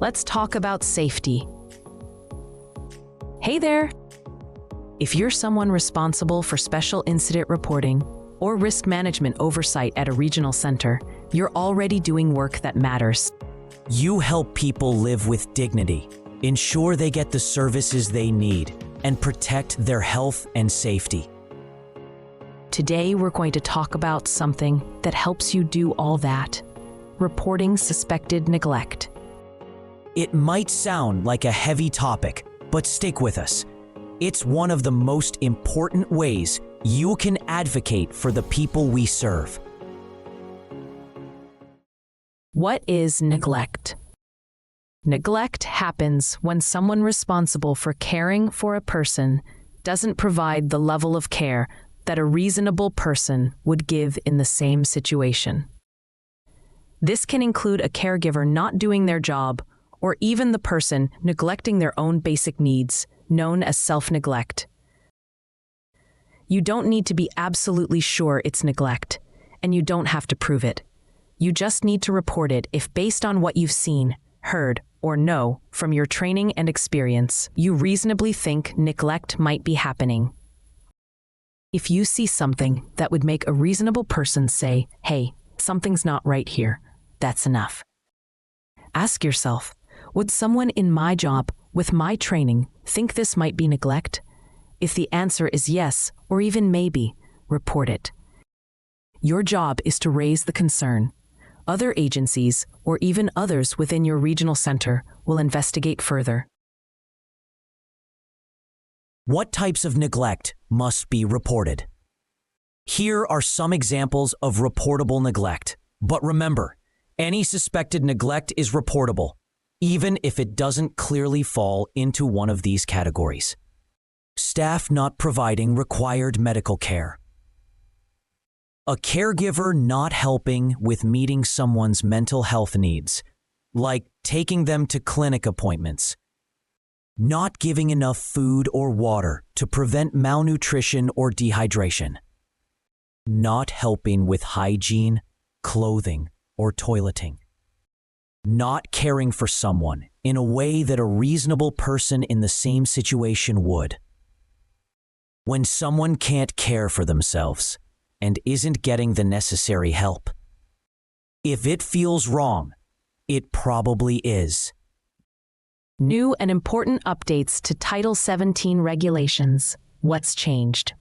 let's talk about safety. Hey there! If you're someone responsible for special incident reporting or risk management oversight at a regional center, you're already doing work that matters. You help people live with dignity, ensure they get the services they need, and protect their health and safety. Today, we're going to talk about something that helps you do all that: reporting suspected neglect. It might sound like a heavy topic, but stick with us. It's one of the most important ways you can advocate for the people we serve. What is neglect? Neglect happens when someone responsible for caring for a person doesn't provide the level of care that a reasonable person would give in the same situation. This can include a caregiver not doing their job, or even the person neglecting their own basic needs, known as self-neglect. You don't need to be absolutely sure it's neglect, and you don't have to prove it. You just need to report it if, based on what you've seen, heard, or know from your training and experience, you reasonably think neglect might be happening. If you see something that would make a reasonable person say, "Hey, something's not right here," that's enough. Ask yourself, would someone in my job, with my training, think this might be neglect? If the answer is yes, or even maybe, report it. Your job is to raise the concern. Other agencies, or even others within your regional center, will investigate further. What types of neglect must be reported? Here are some examples of reportable neglect. But remember, any suspected neglect is reportable, even if it doesn't clearly fall into one of these categories. Staff not providing required medical care. A caregiver not helping with meeting someone's mental health needs, like taking them to clinic appointments. Not giving enough food or water to prevent malnutrition or dehydration. Not helping with hygiene, clothing, or toileting. Not caring for someone in a way that a reasonable person in the same situation would. When someone can't care for themselves and isn't getting the necessary help. If it feels wrong, it probably is. New and important updates to Title 17 regulations. What's changed?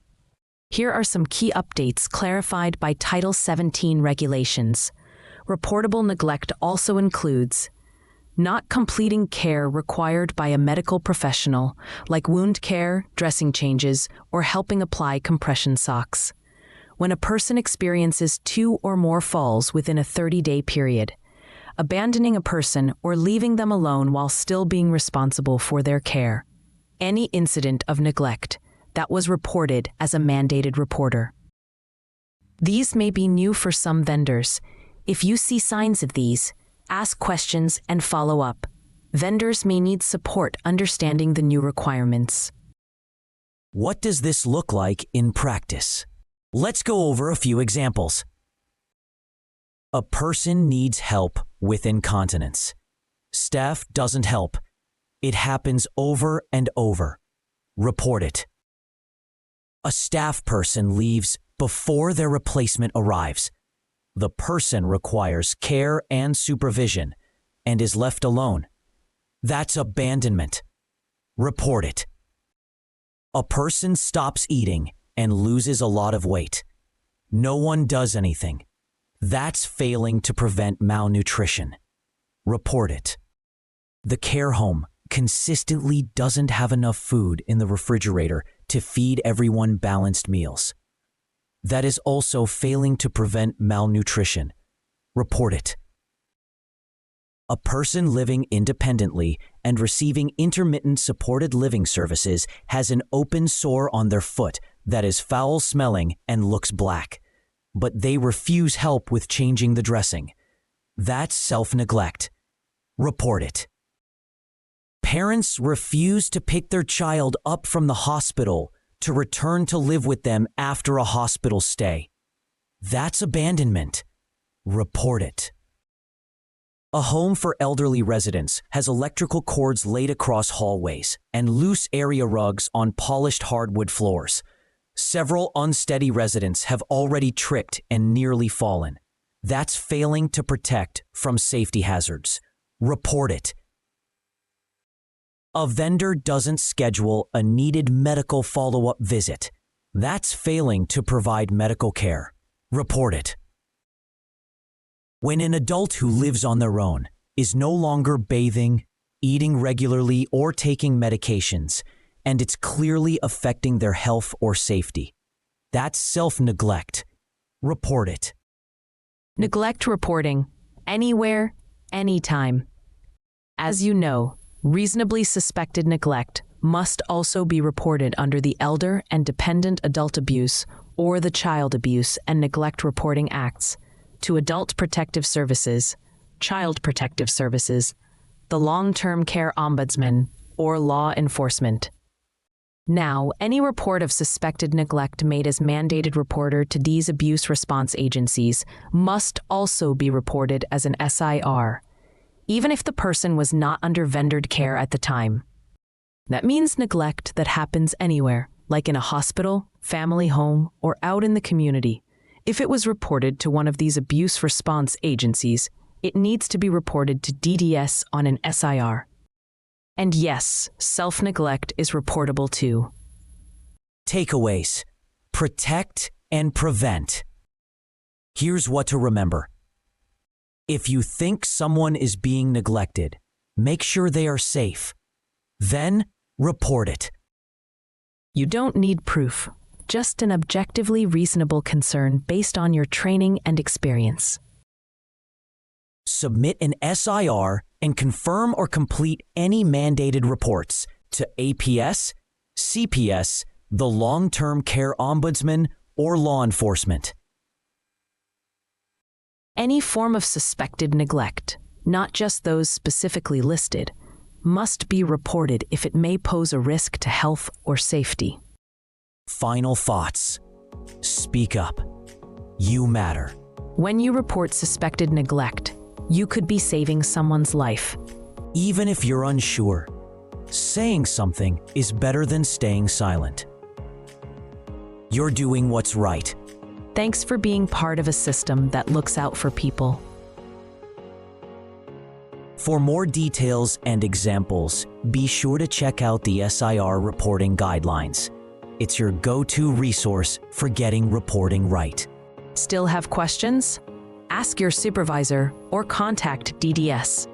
Here are some key updates clarified by Title 17 regulations. Reportable neglect also includes not completing care required by a medical professional, like wound care, dressing changes, or helping apply compression socks. When a person experiences 2 or more falls within a 30-day period, abandoning a person or leaving them alone while still being responsible for their care. Any incident of neglect that was reported as a mandated reporter. These may be new for some vendors. If you see signs of these, ask questions and follow up. Vendors may need support understanding the new requirements. What does this look like in practice? Let's go over a few examples. A person needs help with incontinence. Staff doesn't help. It happens over and over. Report it. A staff person leaves before their replacement arrives. The person requires care and supervision and is left alone. That's abandonment. Report it. A person stops eating and loses a lot of weight. No one does anything. That's failing to prevent malnutrition. Report it. The care home consistently doesn't have enough food in the refrigerator to feed everyone balanced meals. That is also failing to prevent malnutrition. Report it. A person living independently and receiving intermittent supported living services has an open sore on their foot that is foul-smelling and looks black, but they refuse help with changing the dressing. That's self-neglect. Report it. Parents refuse to pick their child up from the hospital to return to live with them after a hospital stay. That's abandonment. Report it. A home for elderly residents has electrical cords laid across hallways and loose area rugs on polished hardwood floors. Several unsteady residents have already tripped and nearly fallen. That's failing to protect from safety hazards. Report it. A vendor doesn't schedule a needed medical follow-up visit. That's failing to provide medical care. Report it. When an adult who lives on their own is no longer bathing, eating regularly, or taking medications, and it's clearly affecting their health or safety, that's self-neglect. Report it. Neglect reporting, anywhere, anytime. As you know, reasonably suspected neglect must also be reported under the Elder and Dependent Adult Abuse or the Child Abuse and Neglect Reporting Acts to Adult Protective Services, Child Protective Services, the Long-Term Care Ombudsman, or law enforcement. Now, any report of suspected neglect made as mandated reporter to these abuse response agencies must also be reported as an SIR, even if the person was not under vendored care at the time. That means neglect that happens anywhere, like in a hospital, family home, or out in the community. If it was reported to one of these abuse response agencies, it needs to be reported to DDS on an SIR. And yes, self-neglect is reportable too. Takeaways. Protect and prevent. Here's what to remember. If you think someone is being neglected, make sure they are safe. Then, report it. You don't need proof, just an objectively reasonable concern based on your training and experience. Submit an SIR and confirm or complete any mandated reports to APS, CPS, the Long-Term Care Ombudsman, or law enforcement. Any form of suspected neglect, not just those specifically listed, must be reported if it may pose a risk to health or safety. Final thoughts. Speak up. You matter. When you report suspected neglect, you could be saving someone's life. Even if you're unsure, saying something is better than staying silent. You're doing what's right. Thanks for being part of a system that looks out for people. For more details and examples, be sure to check out the SIR reporting guidelines. It's your go-to resource for getting reporting right. Still have questions? Ask your supervisor or contact DDS.